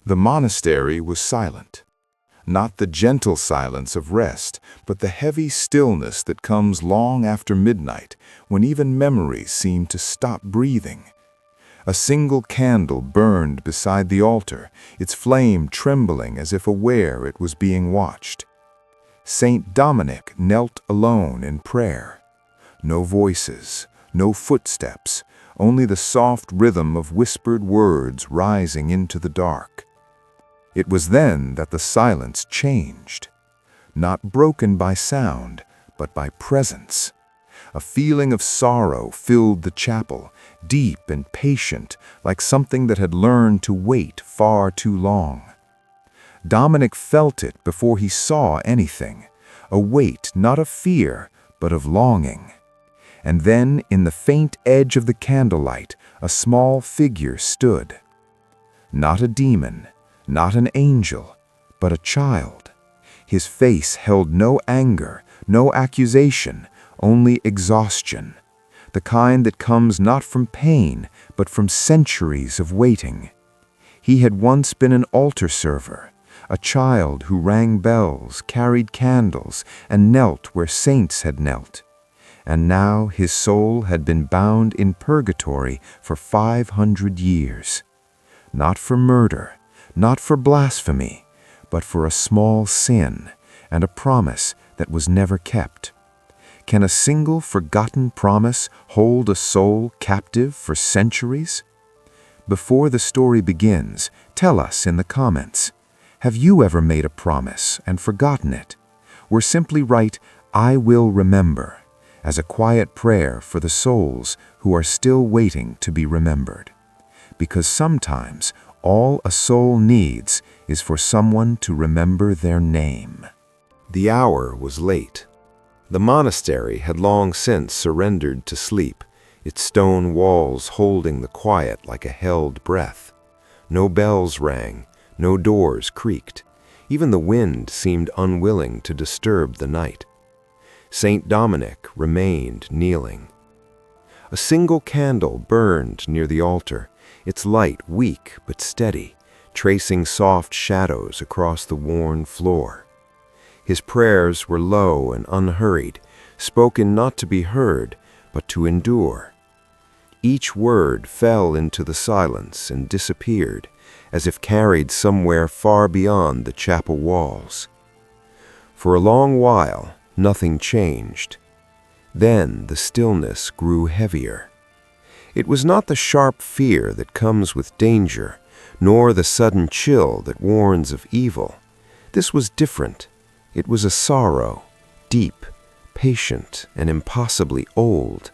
The monastery was silent. Not the gentle silence of rest, but the heavy stillness that comes long after midnight, when even memories seem to stop breathing. A single candle burned beside the altar, its flame trembling as if aware it was being watched. Saint Dominic knelt alone in prayer. No voices, no footsteps, only the soft rhythm of whispered words rising into the dark. It was then that the silence changed, not broken by sound, but by presence. A feeling of sorrow filled the chapel, deep and patient, like something that had learned to wait far too long. Dominic felt it before he saw anything, a weight not of fear, but of longing. And then, in the faint edge of the candlelight, a small figure stood. Not a demon, not an angel, but a child. His face held no anger, no accusation, only exhaustion, the kind that comes not from pain, but from centuries of waiting. He had once been an altar server, a child who rang bells, carried candles, and knelt where saints had knelt. And now his soul had been bound in purgatory for 500 years. Not for murder, not for blasphemy, but for a small sin and a promise that was never kept. Can a single forgotten promise hold a soul captive for centuries? Before the story begins, tell us in the comments. Have you ever made a promise and forgotten it? Or simply write, "I will remember," as a quiet prayer for the souls who are still waiting to be remembered. Because sometimes all a soul needs is for someone to remember their name. The hour was late. The monastery had long since surrendered to sleep, its stone walls holding the quiet like a held breath. No bells rang, no doors creaked. Even the wind seemed unwilling to disturb the night. Saint Dominic remained kneeling. A single candle burned near the altar, its light weak but steady, tracing soft shadows across the worn floor. His prayers were low and unhurried, spoken not to be heard, but to endure. Each word fell into the silence and disappeared, as if carried somewhere far beyond the chapel walls. For a long while, nothing changed. Then the stillness grew heavier. It was not the sharp fear that comes with danger, nor the sudden chill that warns of evil. This was different. It was a sorrow, deep, patient, and impossibly old.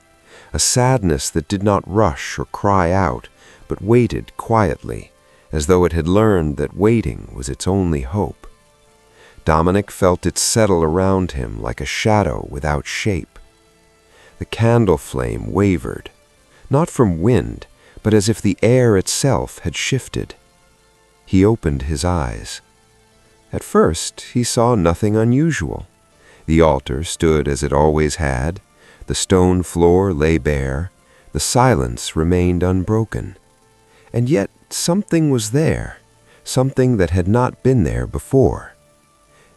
A sadness that did not rush or cry out, but waited quietly, as though it had learned that waiting was its only hope. Dominic felt it settle around him like a shadow without shape. The candle flame wavered, not from wind, but as if the air itself had shifted. He opened his eyes. At first, he saw nothing unusual. The altar stood as it always had, the stone floor lay bare, the silence remained unbroken. And yet something was there, something that had not been there before.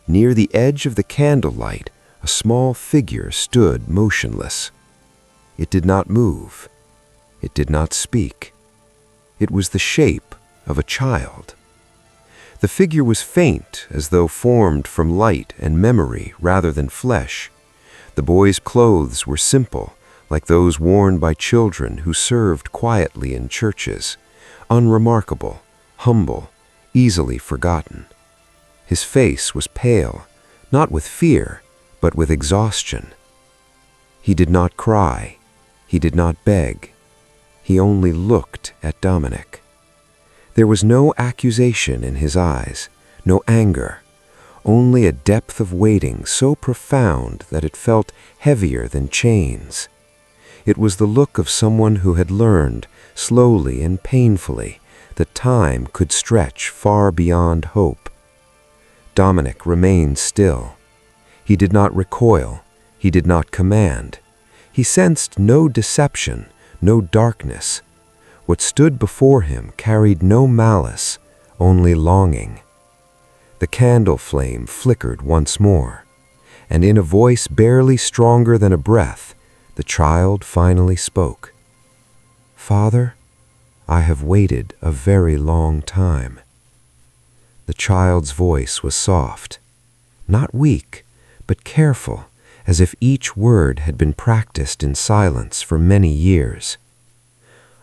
Near the edge of the candlelight, a small figure stood motionless. It did not move. It did not speak. It was the shape of a child. The figure was faint, as though formed from light and memory rather than flesh. The boy's clothes were simple, like those worn by children who served quietly in churches, unremarkable, humble, easily forgotten. His face was pale, not with fear, but with exhaustion. He did not cry. He did not beg. He only looked at Dominic. There was no accusation in his eyes, no anger, only a depth of waiting so profound that it felt heavier than chains. It was the look of someone who had learned, slowly and painfully, that time could stretch far beyond hope. Dominic remained still. He did not recoil. He did not command. He sensed no deception, no darkness. What stood before him carried no malice, only longing. The candle flame flickered once more, and in a voice barely stronger than a breath, the child finally spoke. "Father, I have waited a very long time." The child's voice was soft, not weak, but careful, as if each word had been practiced in silence for many years.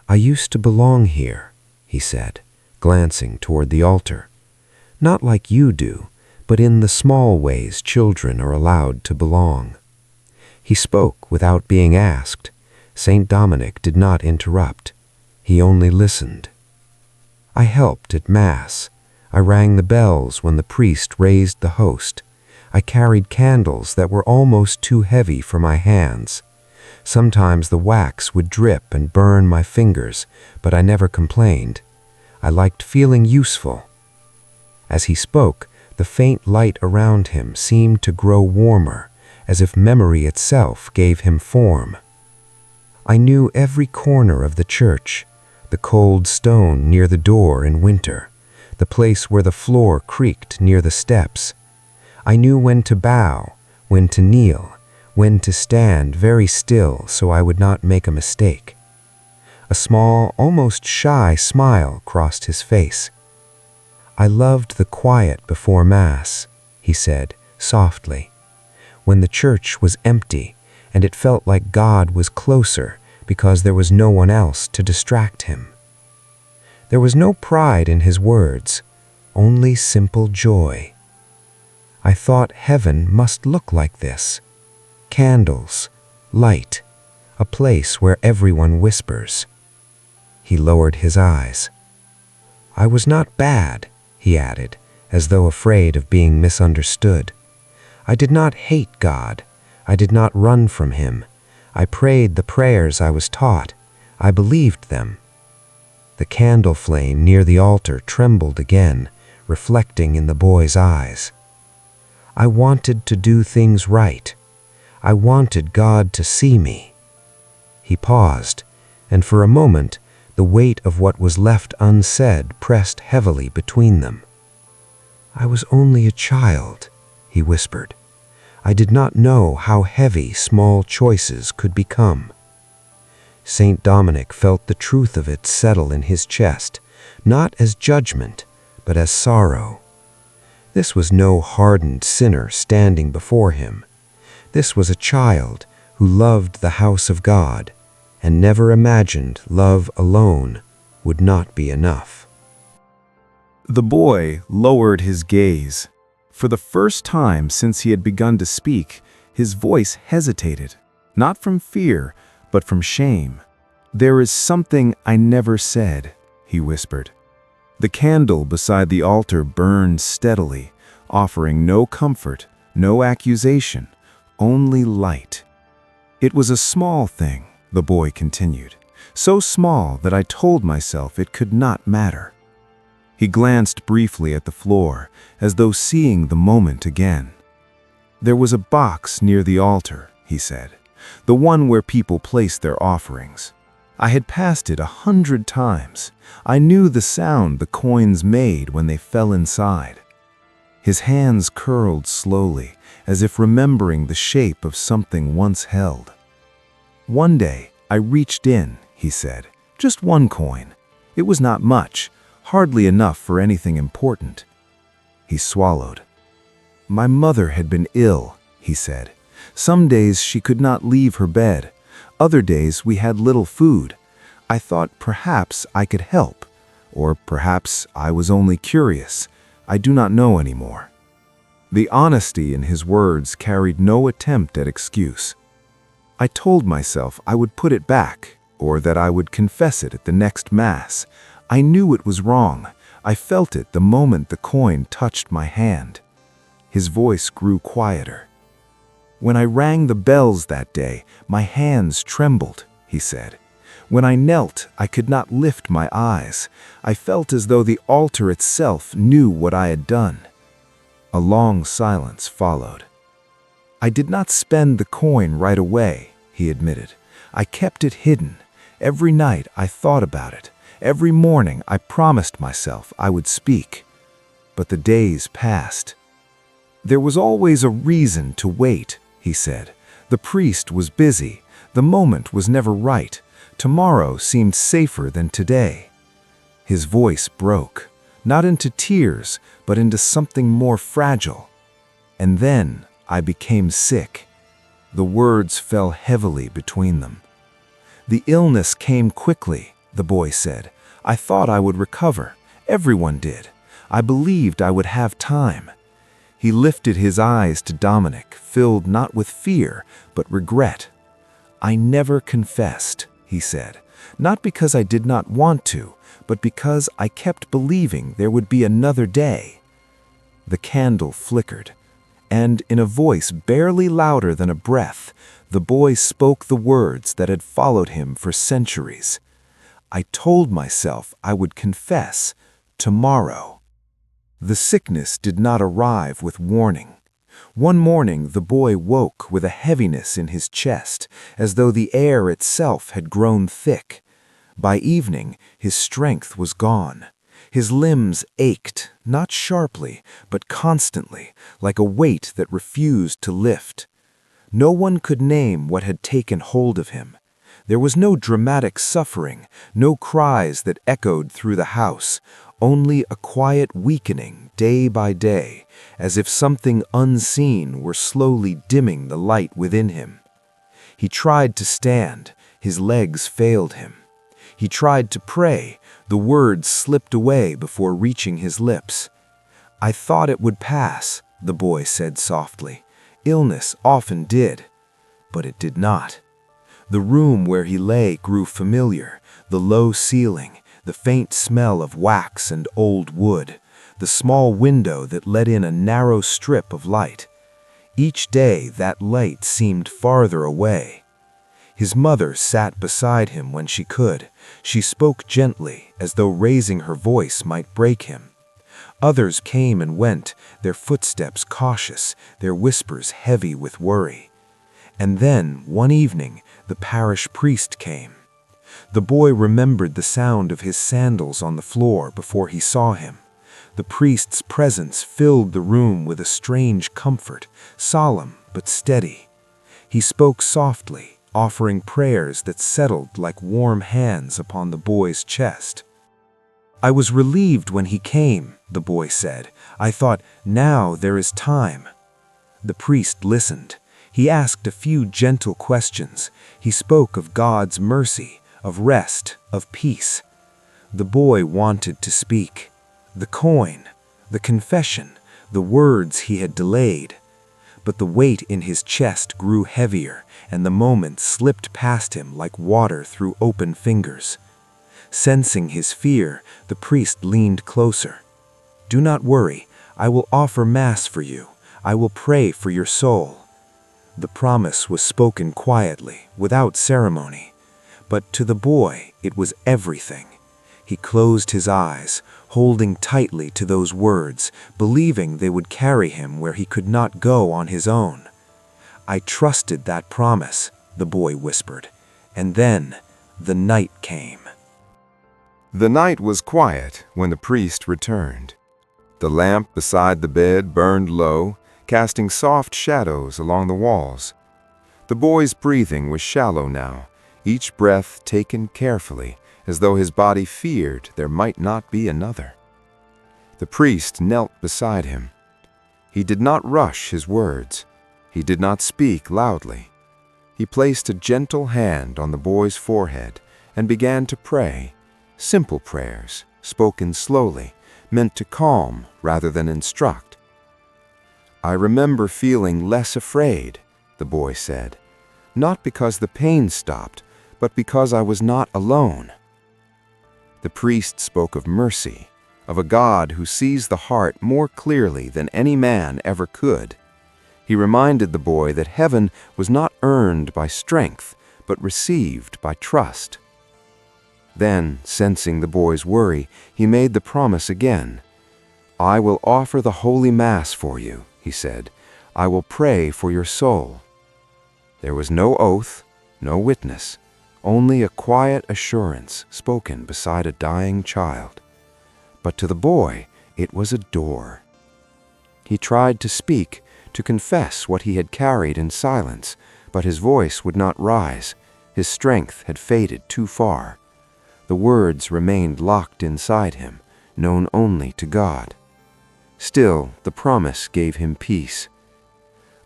"I used to belong here," he said, glancing toward the altar. "Not like you do, but in the small ways children are allowed to belong." He spoke without being asked. Saint Dominic did not interrupt. He only listened. I helped at Mass. I rang the bells when the priest raised the host. I carried candles that were almost too heavy for my hands. Sometimes the wax would drip and burn my fingers, but I never complained. I liked feeling useful. As he spoke, the faint light around him seemed to grow warmer, as if memory itself gave him form. I knew every corner of the church, the cold stone near the door in winter, the place where the floor creaked near the steps. I knew when to bow, when to kneel, when to stand very still so I would not make a mistake. A small, almost shy smile crossed his face. "I loved the quiet before Mass," he said softly, "when the church was empty and it felt like God was closer because there was no one else to distract him." There was no pride in his words, only simple joy. I thought heaven must look like this. Candles, light, a place where everyone whispers. He lowered his eyes. "I was not bad," he added, as though afraid of being misunderstood. "I did not hate God. I did not run from him. I prayed the prayers I was taught. I believed them." The candle flame near the altar trembled again, reflecting in the boy's eyes. "I wanted to do things right. I wanted God to see me." He paused, and for a moment, the weight of what was left unsaid pressed heavily between them. "I was only a child," he whispered. "I did not know how heavy small choices could become." Saint Dominic felt the truth of it settle in his chest, not as judgment, but as sorrow. This was no hardened sinner standing before him. This was a child who loved the house of God and never imagined love alone would not be enough. The boy lowered his gaze. For the first time since he had begun to speak, his voice hesitated, not from fear, but from shame. "There is something I never said," he whispered. The candle beside the altar burned steadily, offering no comfort, no accusation, only light. "It was a small thing," the boy continued, "so small that I told myself it could not matter." He glanced briefly at the floor, as though seeing the moment again. "There was a box near the altar," he said, "the one where people placed their offerings. I had passed it 100 times. I knew the sound the coins made when they fell inside." His hands curled slowly, as if remembering the shape of something once held. "One day, I reached in," he said, "just one coin. It was not much, hardly enough for anything important." He swallowed. "My mother had been ill," he said. "Some days she could not leave her bed. Other days we had little food. I thought perhaps I could help, or perhaps I was only curious. I do not know anymore." The honesty in his words carried no attempt at excuse. "I told myself I would put it back, or that I would confess it at the next Mass. I knew it was wrong. I felt it the moment the coin touched my hand." His voice grew quieter. "When I rang the bells that day, my hands trembled," he said. "When I knelt, I could not lift my eyes. I felt as though the altar itself knew what I had done." A long silence followed. "I did not spend the coin right away," he admitted. "I kept it hidden. Every night I thought about it, Every morning I promised myself I would speak. But the days passed. There was always a reason to wait, he said. The priest was busy. The moment was never right. Tomorrow seemed safer than today. His voice broke, not into tears, but into something more fragile. And then I became sick. The words fell heavily between them. The illness came quickly, the boy said. I thought I would recover. Everyone did. I believed I would have time. He lifted his eyes to Dominic, filled not with fear, but regret. I never confessed, he said, not because I did not want to, but because I kept believing there would be another day. The candle flickered, and in a voice barely louder than a breath, the boy spoke the words that had followed him for centuries. I told myself I would confess tomorrow. The sickness did not arrive with warning. One morning the boy woke with a heaviness in his chest, as though the air itself had grown thick. By evening, his strength was gone. His limbs ached, not sharply, but constantly, like a weight that refused to lift. No one could name what had taken hold of him. There was no dramatic suffering, no cries that echoed through the house, only a quiet weakening day by day, as if something unseen were slowly dimming the light within him. He tried to stand, his legs failed him. He tried to pray, the words slipped away before reaching his lips. I thought it would pass, the boy said softly. Illness often did, but it did not. The room where he lay grew familiar, the low ceiling, the faint smell of wax and old wood, the small window that let in a narrow strip of light. Each day that light seemed farther away. His mother sat beside him when she could. She spoke gently, as though raising her voice might break him. Others came and went, their footsteps cautious, their whispers heavy with worry. And then, one evening, the parish priest came. The boy remembered the sound of his sandals on the floor before he saw him. The priest's presence filled the room with a strange comfort, solemn but steady. He spoke softly, offering prayers that settled like warm hands upon the boy's chest. I was relieved when he came, the boy said. I thought, now there is time. The priest listened. He asked a few gentle questions. He spoke of God's mercy, of rest, of peace. The boy wanted to speak. The coin, the confession, the words he had delayed. But the weight in his chest grew heavier, and the moments slipped past him like water through open fingers. Sensing his fear, the priest leaned closer. Do not worry, I will offer Mass for you. I will pray for your soul. The promise was spoken quietly, without ceremony. But to the boy, it was everything. He closed his eyes, holding tightly to those words, believing they would carry him where he could not go on his own. I trusted that promise, the boy whispered. And then, the night came. The night was quiet when the priest returned. The lamp beside the bed burned low, casting soft shadows along the walls. The boy's breathing was shallow now, each breath taken carefully, as though his body feared there might not be another. The priest knelt beside him. He did not rush his words. He did not speak loudly. He placed a gentle hand on the boy's forehead and began to pray, simple prayers, spoken slowly, meant to calm rather than instruct. I remember feeling less afraid, the boy said, not because the pain stopped, but because I was not alone. The priest spoke of mercy, of a God who sees the heart more clearly than any man ever could. He reminded the boy that heaven was not earned by strength, but received by trust. Then, sensing the boy's worry, he made the promise again. I will offer the Holy Mass for you, he said. I will pray for your soul. There was no oath, no witness, only a quiet assurance spoken beside a dying child. But to the boy, it was a door. He tried to speak, to confess what he had carried in silence, but his voice would not rise. His strength had faded too far. The words remained locked inside him, known only to God. Still, the promise gave him peace.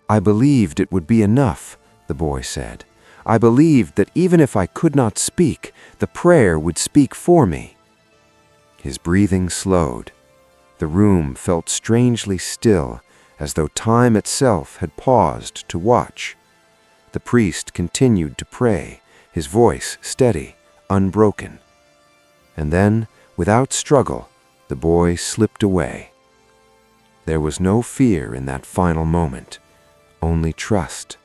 "I believed it would be enough," the boy said. "I believed that even if I could not speak, the prayer would speak for me." His breathing slowed. The room felt strangely still, as though time itself had paused to watch. The priest continued to pray, his voice steady, unbroken. And then, without struggle, the boy slipped away. There was no fear in that final moment, only trust.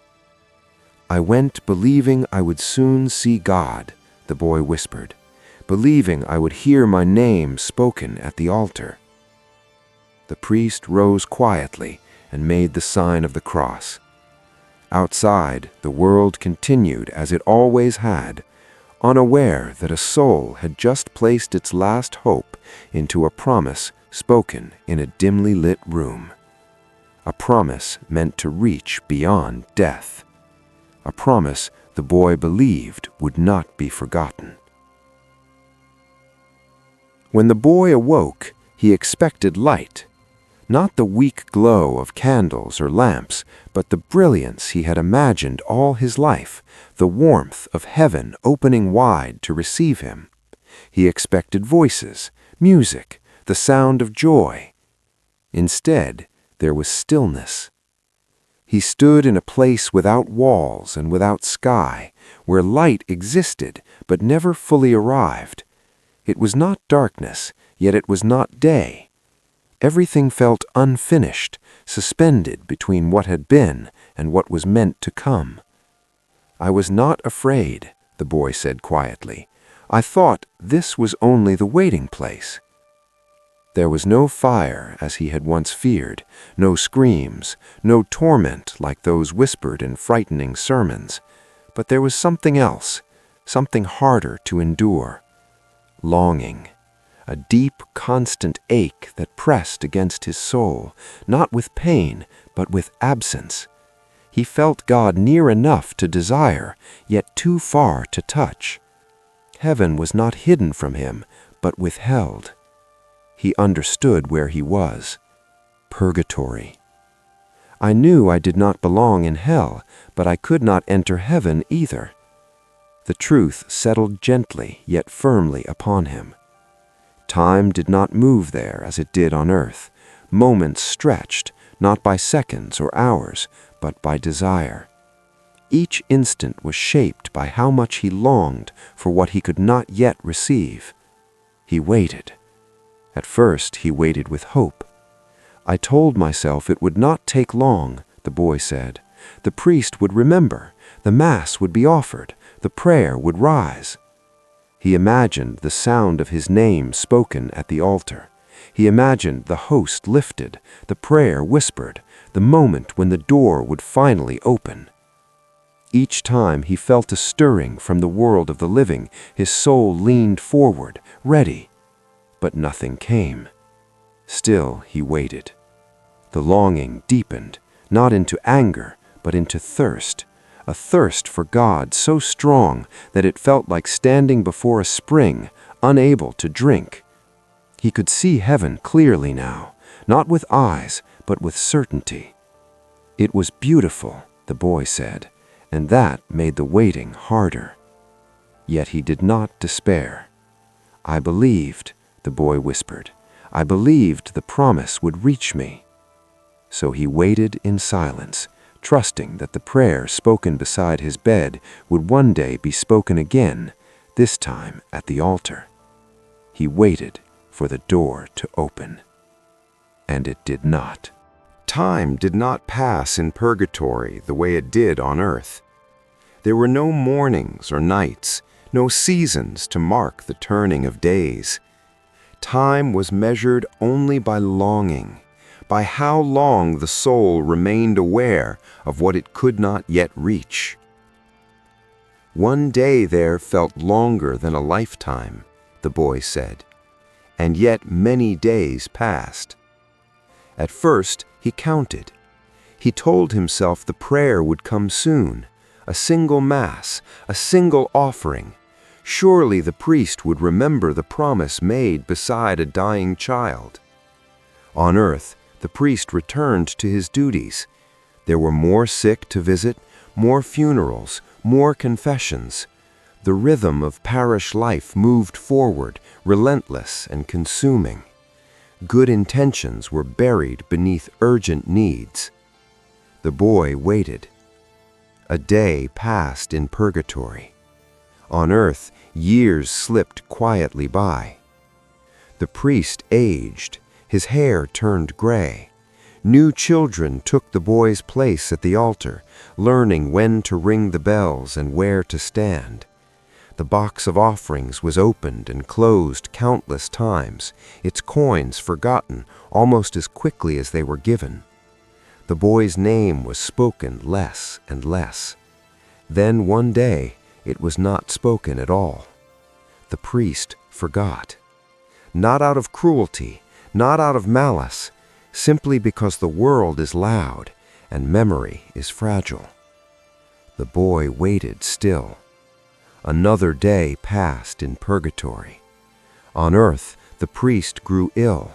"I went believing I would soon see God," the boy whispered, "believing I would hear my name spoken at the altar." The priest rose quietly and made the sign of the cross. Outside, the world continued as it always had, unaware that a soul had just placed its last hope into a promise spoken in a dimly lit room. A promise meant to reach beyond death. A promise the boy believed would not be forgotten. When the boy awoke, he expected light. Not the weak glow of candles or lamps, but the brilliance he had imagined all his life, the warmth of heaven opening wide to receive him. He expected voices, music, the sound of joy. Instead, there was stillness. He stood in a place without walls and without sky, where light existed but never fully arrived. It was not darkness, yet it was not day. Everything felt unfinished, suspended between what had been and what was meant to come. "I was not afraid," the boy said quietly. "I thought this was only the waiting place." There was no fire as he had once feared, no screams, no torment like those whispered in frightening sermons. But there was something else, something harder to endure. Longing. A deep, constant ache that pressed against his soul, not with pain, but with absence. He felt God near enough to desire, yet too far to touch. Heaven was not hidden from him, but withheld. He understood where he was. Purgatory. "I knew I did not belong in hell, but I could not enter heaven either." The truth settled gently yet firmly upon him. Time did not move there as it did on earth. Moments stretched, not by seconds or hours, but by desire. Each instant was shaped by how much he longed for what he could not yet receive. He waited. At first, he waited with hope. "I told myself it would not take long," the boy said. "The priest would remember, the Mass would be offered, the prayer would rise." He imagined the sound of his name spoken at the altar. He imagined the host lifted, the prayer whispered, the moment when the door would finally open. Each time he felt a stirring from the world of the living, his soul leaned forward, ready. But nothing came. Still he waited. The longing deepened, not into anger, but into thirst. A thirst for God so strong that it felt like standing before a spring, unable to drink. He could see heaven clearly now, not with eyes, but with certainty. It was beautiful, the boy said, and that made the waiting harder. Yet he did not despair. "I believed," the boy whispered. "I believed the promise would reach me." So he waited in silence, trusting that the prayer spoken beside his bed would one day be spoken again, this time at the altar. He waited for the door to open. And it did not. Time did not pass in purgatory the way it did on earth. There were no mornings or nights, no seasons to mark the turning of days. Time was measured only by longing, by how long the soul remained aware of what it could not yet reach. One day there felt longer than a lifetime, the boy said, and yet many days passed. At first, he counted. He told himself the prayer would come soon, a single mass, a single offering. Surely the priest would remember the promise made beside a dying child. On earth, the priest returned to his duties. There were more sick to visit, more funerals, more confessions. The rhythm of parish life moved forward, relentless and consuming. Good intentions were buried beneath urgent needs. The boy waited. A day passed in purgatory. On earth, years slipped quietly by. The priest aged, his hair turned gray. New children took the boy's place at the altar, learning when to ring the bells and where to stand. The box of offerings was opened and closed countless times, its coins forgotten almost as quickly as they were given. The boy's name was spoken less and less. Then one day, it was not spoken at all. The priest forgot. Not out of cruelty, not out of malice, simply because the world is loud and memory is fragile. The boy waited still. Another day passed in purgatory. On earth, the priest grew ill.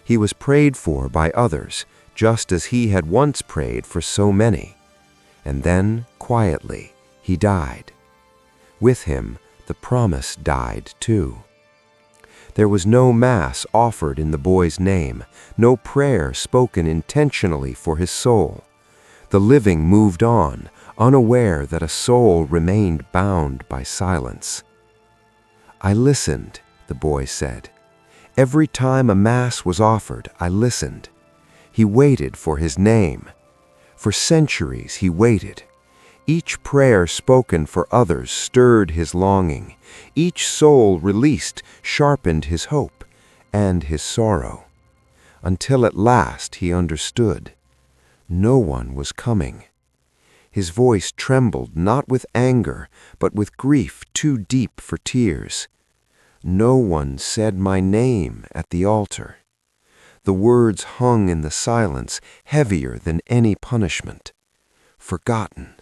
He was prayed for by others, just as he had once prayed for so many. And then, quietly, he died. With him, the promise died too. There was no mass offered in the boy's name, no prayer spoken intentionally for his soul. The living moved on, unaware that a soul remained bound by silence. "I listened," the boy said. "Every time a mass was offered, I listened." He waited for his name. For centuries he waited. Each prayer spoken for others stirred his longing. Each soul released sharpened his hope and his sorrow. Until at last he understood. No one was coming. His voice trembled not with anger, but with grief too deep for tears. No one said my name at the altar. The words hung in the silence, heavier than any punishment. Forgotten.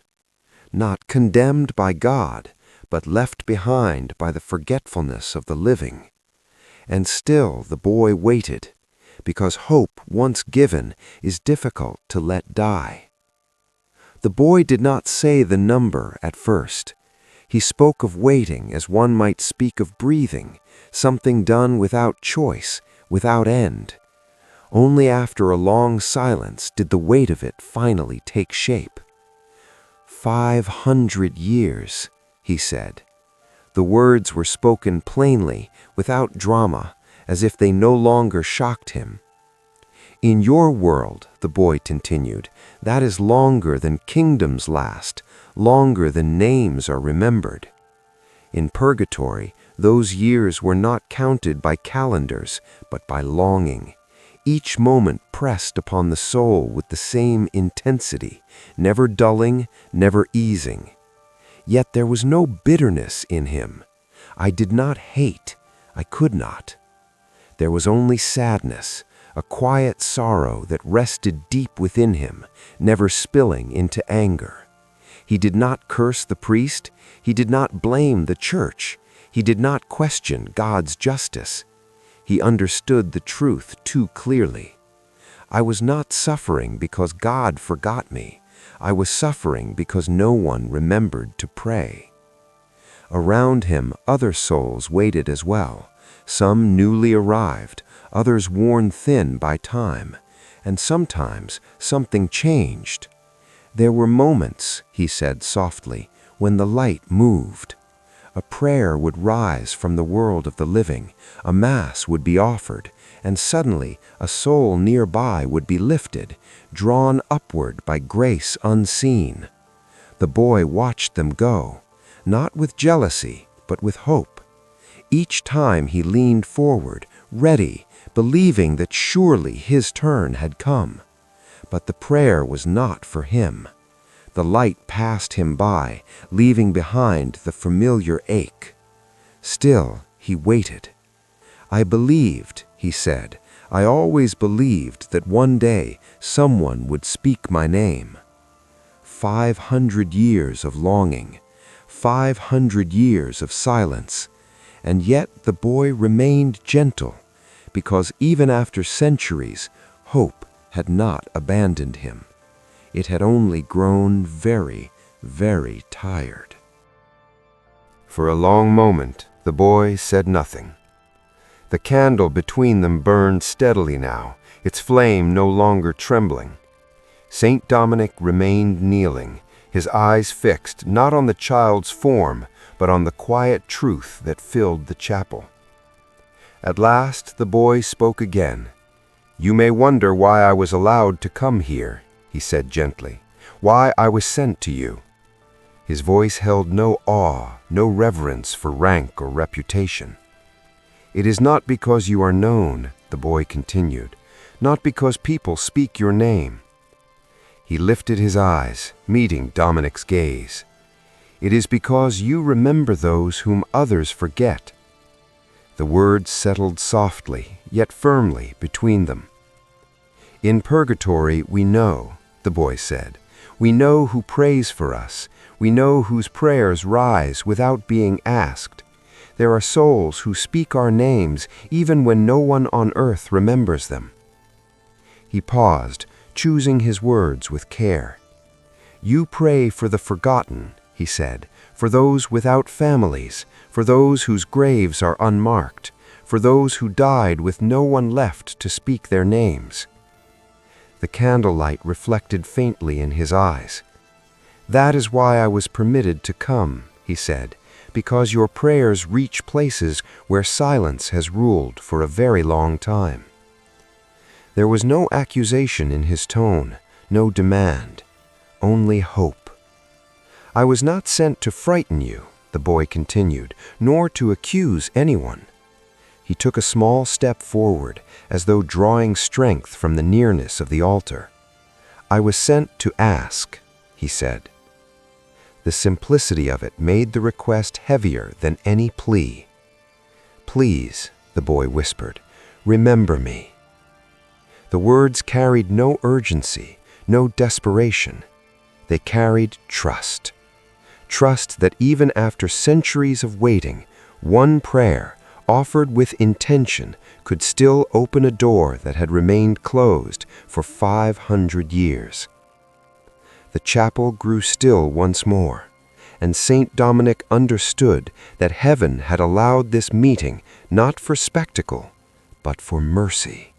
Not condemned by God, but left behind by the forgetfulness of the living. And still the boy waited, because hope once given is difficult to let die. The boy did not say the number at first. He spoke of waiting as one might speak of breathing, something done without choice, without end. Only after a long silence did the weight of it finally take shape. 500 years, he said. The words were spoken plainly, without drama, as if they no longer shocked him. In your world, the boy continued, that is longer than kingdoms last, longer than names are remembered. In purgatory, those years were not counted by calendars, but by longing. Each moment pressed upon the soul with the same intensity, never dulling, never easing. Yet there was no bitterness in him. I did not hate. I could not. There was only sadness, a quiet sorrow that rested deep within him, never spilling into anger. He did not curse the priest. He did not blame the church. He did not question God's justice. He understood the truth too clearly. I was not suffering because God forgot me. I was suffering because no one remembered to pray. Around him, other souls waited as well, some newly arrived, others worn thin by time, and sometimes something changed. There were moments, he said softly, when the light moved. A prayer would rise from the world of the living, a mass would be offered, and suddenly a soul nearby would be lifted, drawn upward by grace unseen. The boy watched them go, not with jealousy, but with hope. Each time he leaned forward, ready, believing that surely his turn had come. But the prayer was not for him. The light passed him by, leaving behind the familiar ache. Still, he waited. "I believed," he said, "I always believed that one day someone would speak my name." 500 years of longing, 500 years of silence, and yet the boy remained gentle, because even after centuries, hope had not abandoned him. It had only grown very, very tired. For a long moment, the boy said nothing. The candle between them burned steadily now, its flame no longer trembling. Saint Dominic remained kneeling, his eyes fixed not on the child's form, but on the quiet truth that filled the chapel. At last the boy spoke again. "You may wonder why I was allowed to come here," he said gently, "why I was sent to you." His voice held no awe, no reverence for rank or reputation. "It is not because you are known," the boy continued, "not because people speak your name." He lifted his eyes, meeting Dominic's gaze. "It is because you remember those whom others forget." The words settled softly, yet firmly, between them. "In Purgatory we know," the boy said. "We know who prays for us. We know whose prayers rise without being asked. There are souls who speak our names even when no one on earth remembers them." He paused, choosing his words with care. "You pray for the forgotten," he said, "for those without families, for those whose graves are unmarked, for those who died with no one left to speak their names." The candlelight reflected faintly in his eyes. "That is why I was permitted to come," he said, "because your prayers reach places where silence has ruled for a very long time." There was no accusation in his tone, no demand, only hope. "I was not sent to frighten you," the boy continued, "nor to accuse anyone." He took a small step forward, as though drawing strength from the nearness of the altar. "I was sent to ask," he said. The simplicity of it made the request heavier than any plea. "Please," the boy whispered, "remember me." The words carried no urgency, no desperation. They carried trust. Trust that even after centuries of waiting, one prayer, offered with intention, could still open a door that had remained closed for 500 years. The chapel grew still once more, and Saint Dominic understood that heaven had allowed this meeting not for spectacle, but for mercy.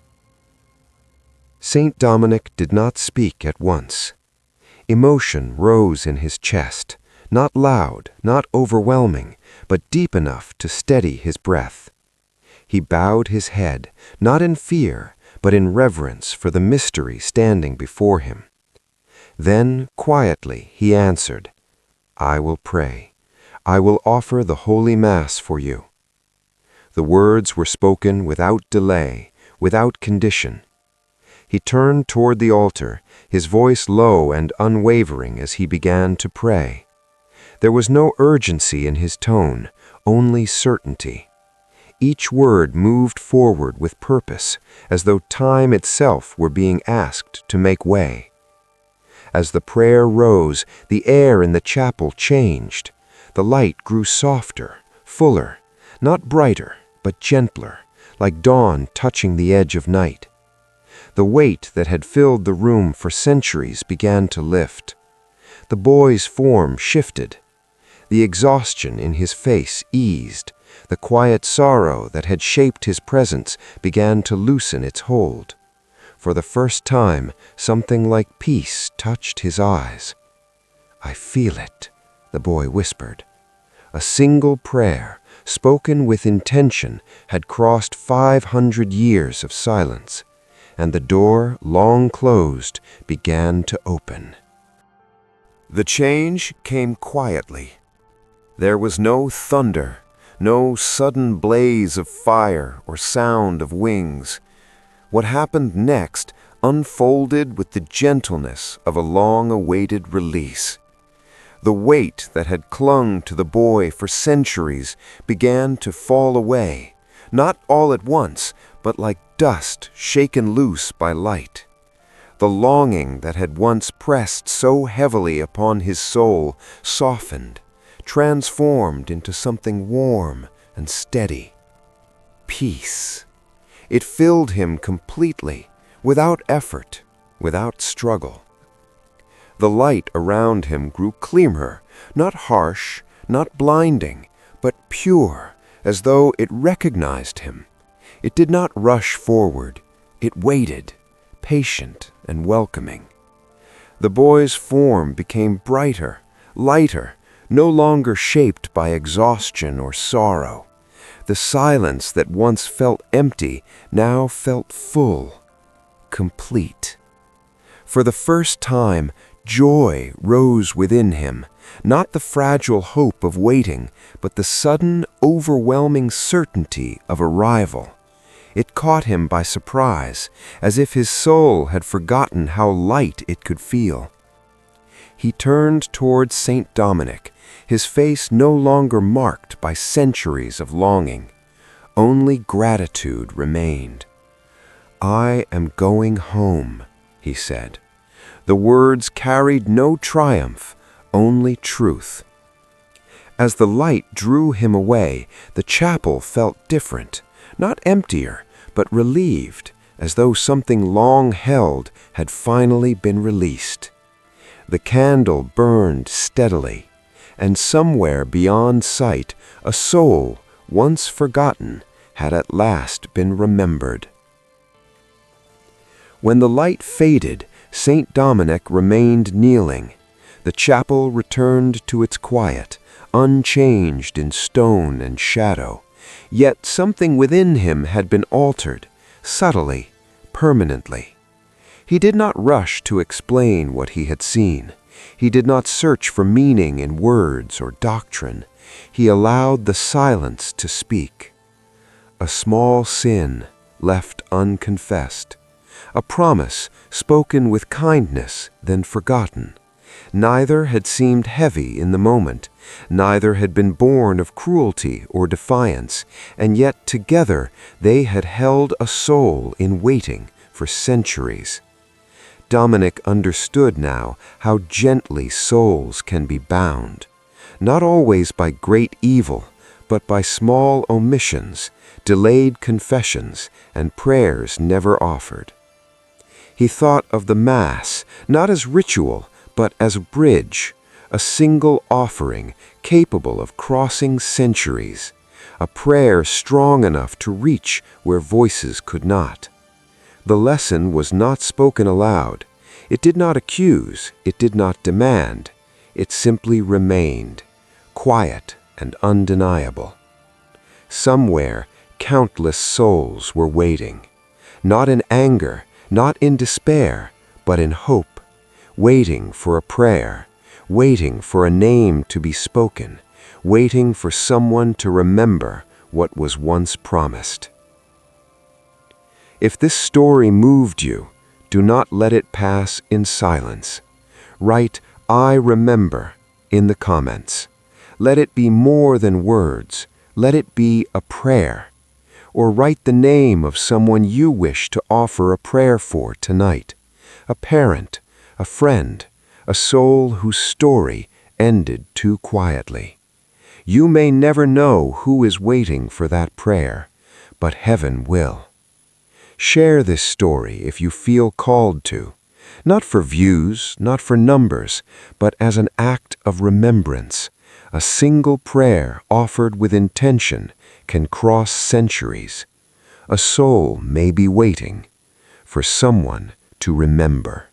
Saint Dominic did not speak at once. Emotion rose in his chest, not loud, not overwhelming, but deep enough to steady his breath. He bowed his head, not in fear, but in reverence for the mystery standing before him. Then, quietly, he answered, "I will pray. I will offer the Holy Mass for you." The words were spoken without delay, without condition. He turned toward the altar, his voice low and unwavering as he began to pray. There was no urgency in his tone, only certainty. Each word moved forward with purpose, as though time itself were being asked to make way. As the prayer rose, the air in the chapel changed. The light grew softer, fuller, not brighter, but gentler, like dawn touching the edge of night. The weight that had filled the room for centuries began to lift. The boy's form shifted. The exhaustion in his face eased. The quiet sorrow that had shaped his presence began to loosen its hold. For the first time, something like peace touched his eyes. "I feel it," the boy whispered. A single prayer, spoken with intention, had crossed 500 years of silence, and the door, long closed, began to open. The change came quietly. There was no thunder, no sudden blaze of fire or sound of wings. What happened next, unfolded with the gentleness of a long-awaited release. The weight that had clung to the boy for centuries began to fall away, not all at once, but like dust shaken loose by light. The longing that had once pressed so heavily upon his soul softened, transformed into something warm and steady. Peace. It filled him completely, without effort, without struggle. The light around him grew clearer, not harsh, not blinding, but pure, as though it recognized him. It did not rush forward. It waited, patient and welcoming. The boy's form became brighter, lighter, no longer shaped by exhaustion or sorrow. The silence that once felt empty now felt full, complete. For the first time, joy rose within him, not the fragile hope of waiting, but the sudden, overwhelming certainty of arrival. It caught him by surprise, as if his soul had forgotten how light it could feel. He turned towards St. Dominic, his face no longer marked by centuries of longing. Only gratitude remained. "I am going home," he said. The words carried no triumph, only truth. As the light drew him away, the chapel felt different, not emptier, but relieved, as though something long held had finally been released. The candle burned steadily, and somewhere beyond sight, a soul, once forgotten, had at last been remembered. When the light faded, St. Dominic remained kneeling. The chapel returned to its quiet, unchanged in stone and shadow. Yet something within him had been altered, subtly, permanently. He did not rush to explain what he had seen. He did not search for meaning in words or doctrine. He allowed the silence to speak. A small sin left unconfessed. A promise spoken with kindness, then forgotten. Neither had seemed heavy in the moment, neither had been born of cruelty or defiance, and yet together they had held a soul in waiting for centuries. Dominic understood now how gently souls can be bound, not always by great evil, but by small omissions, delayed confessions, and prayers never offered. He thought of the Mass not as ritual, but as a bridge, a single offering capable of crossing centuries, a prayer strong enough to reach where voices could not. The lesson was not spoken aloud. It did not accuse, it did not demand. It simply remained, quiet and undeniable. Somewhere, countless souls were waiting, not in anger, not in despair, but in hope, waiting for a prayer, waiting for a name to be spoken, waiting for someone to remember what was once promised. If this story moved you, do not let it pass in silence. Write, "I remember," in the comments. Let it be more than words. Let it be a prayer. Or write the name of someone you wish to offer a prayer for tonight. A parent, a friend, a soul whose story ended too quietly. You may never know who is waiting for that prayer, but heaven will. Share this story if you feel called to, not for views, not for numbers, but as an act of remembrance. A single prayer offered with intention can cross centuries. A soul may be waiting for someone to remember.